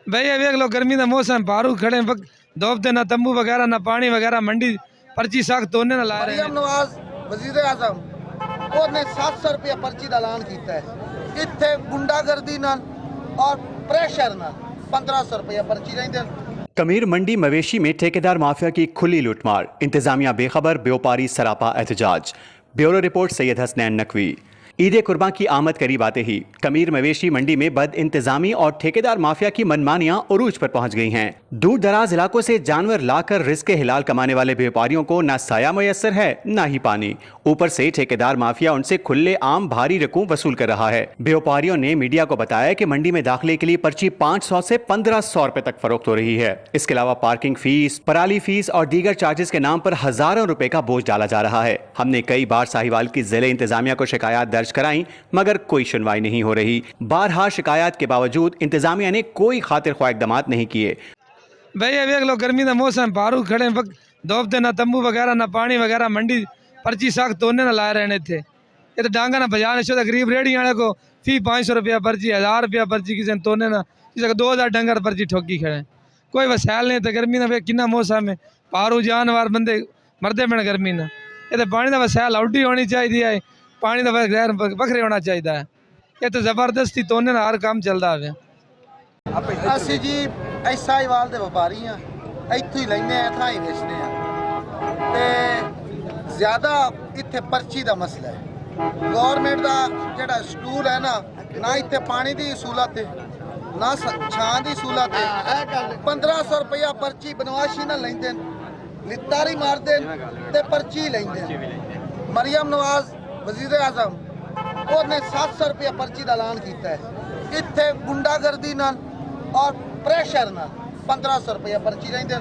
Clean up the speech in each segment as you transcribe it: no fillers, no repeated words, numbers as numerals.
भाई ये देख लो गर्मी का मौसम पारू खड़े धोपते ना तंबू वगैरह ना पानी वगैरह मंडी पर्ची सख्त तोड़ने ना ला रहे हैं। नवाज वजीर आजम ਉਹਨੇ 700 रुपया पर्ची का ऐलान किया है। इत्थे गुंडागर्दी नाल और प्रेशर नाल 1500 रुपया पर्ची लेंदे। कमीर मंडी मवेशी में ठेकेदार माफिया की खुली लूटमार, इंतजामिया बेखबर, व्यापारी सरापा एहतजाज। Bureau report Syed Hasnain Naqvi. ईद कुर्बान की आमद करीब आते ही कमीर मवेशी मंडी में बद इंतजामी और ठेकेदार माफिया की मनमानियां उरूज पर पहुंच गई हैं। दूर दराज इलाकों से जानवर लाकर रिस्क हिलाल कमाने वाले व्यापारियों को न साया मुयस्सर है न ही पानी, ऊपर से ठेकेदार माफिया उनसे खुले आम भारी रकूम वसूल कर रहा है। व्यापारियों ने मीडिया को बताया कि मंडी में दाखिले के लिए पर्ची 500 से 1500 रुपए तक फरोख्त हो रही है। इसके अलावा पार्किंग फीस, पराली फीस और दीगर चार्जेस के नाम पर हजारों रुपए का बोझ डाला जा रहा है। हमने कई बार साहिवाल की जिले इंतजामिया को शिकायत दर्ज कराई मगर कोई सुनवाई नहीं हो रही। बारहा शिकायत के बावजूद इंतजामिया ने कोई खातिर ख्वाह इक़दामात नहीं किए। भाई ये देख लो गर्मी का मौसम पारू खड़े धोपते ना तंबू वगैरह ना पानी वगैरह मंडी पर्ची सख्त तोड़ने ना ला रहे थे। ये तो डांगा ना बजा नहीं गरीब रेडी वाले को फी 500 रुपया पर्ची, 1000 रुपया पर्ची किसी ने तोड़ने ना, किसी 2000 डंगर पर्ची ठोकी खड़े। कोई वसैल नहीं तो गर्मी ना किन्ना मौसम है पारू जानवर बंदे मरते पे गर्मी ना। ये तो पानी का वसैल आउटी होनी चाहिए है, पानी का गैर बखरे होना चाहिए है। ये तो जबरदस्ती तोड़ने ना हर काम चलता है। ਅਸੀਂ ਜੀ ਸਾਹੀਵਾਲ ਦੇ ਵਪਾਰੀ ਆ, ਇੱਥੋਂ ਹੀ ਲੈਂਦੇ ਆ, ਇੱਥਾਂ ਹੀ ਵੇਚਦੇ ਆ ਤੇ ਜ਼ਿਆਦਾ ਇੱਥੇ ਪਰਚੀ ਦਾ ਮਸਲਾ ਹੈ। ਗਵਰਨਮੈਂਟ ਦਾ ਜਿਹੜਾ ਸਟੂਲ ਹੈ ਨਾ ਇੱਥੇ ਪਾਣੀ ਦੀ ਸਹੂਲਤ ਹੈ ਨਾ ਛਾਂ ਦੀ ਸਹੂਲਤ ਹੈ। 1500 ਰੁਪਇਆ ਪਰਚੀ ਬਨਵਾਸ਼ੀ ਨਾਲ ਲੈਂਦੇ ਨੇ, ਲਿੱਤਾਰੀ ਮਾਰਦੇ ਤੇ ਪਰਚੀ ਲੈਂਦੇ ਨੇ। ਮਰੀਮ ਨਵਾਜ਼ ਵਜ਼ੀਰ ਆਜ਼ਮ ਉਹਨੇ 700 ਰੁਪਇਆ ਪਰਚੀ ਦਾ ਐਲਾਨ ਕੀਤਾ ਹੈ। ਇੱਥੇ ਗੁੰਡਾਗਰਦੀ ਨਾਲ और प्रेशर ना 1500 रुपया पर्ची लेंदे।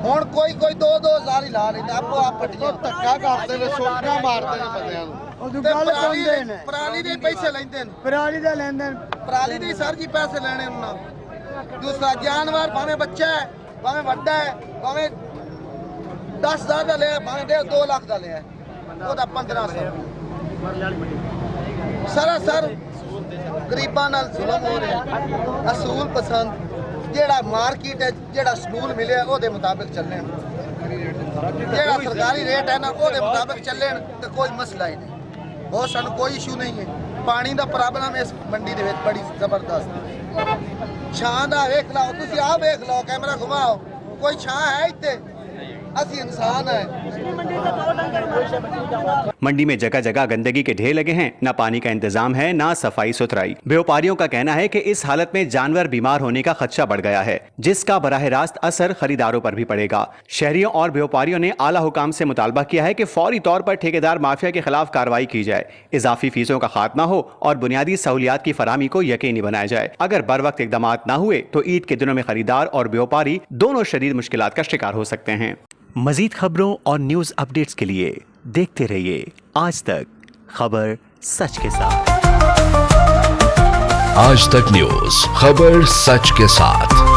हुण कोई 2-2000 ही ला लेंदा, आपो आप पट्टियां धक्का करदे वे सोटियां मारदे ने बंदियां नूं। पराली दे पैसे लेंदे ने, पराली दे लेंदे ने, पराली दे सर जी पैसे लेने उन्हां। दूसरा जानवर भावें बच्चा है भावें वड्डा है भावें 10,000 दा ले भावें 2 लाख दा ले ओदा 1500 सरासर गरीबां नाल जुल्म हो रहा। असूल पसंद जेड़ा मार्केट है जेड़ा स्कूल मिले ओदे मुताबिक चलने, जेड़ा सरकारी रेट है ना ओदे मुताबिक चलने तो कोई मसला ही नहीं। बहुत सानू कोई इशू नहीं है। पानी का प्रॉब्लम इस मंडी दे विच बड़ी जबरदस्त। छां दा वेख लो, तुसीं आ वेख लो, कैमरा घुमाओ, कोई छां है इत्थे? असली इंसान है। मंडी में जगह जगह गंदगी के ढेर लगे हैं, न पानी का इंतजाम है न सफाई सुथराई। व्यापारियों का कहना है कि इस हालत में जानवर बीमार होने का खदशा बढ़ गया है, जिसका बराह रास्त असर खरीदारों पर भी पड़ेगा। शहरियों और व्यापारियों ने आला हुकाम से मुतालबा किया है कि फौरी तौर पर ठेकेदार माफिया के खिलाफ कार्रवाई की जाए, इजाफी फीसों का खात्मा हो और बुनियादी सहूलियात की फराहमी को यकीनी बनाया जाए। अगर बर वक्त इकदाम न हुए तो ईद के दिनों में खरीदार और व्यापारी दोनों शदीद मुश्किलात का शिकार हो सकते हैं। मजीद खबरों और न्यूज अपडेट्स के लिए देखते रहिए आज तक, खबर सच के साथ। आज तक न्यूज, खबर सच के साथ।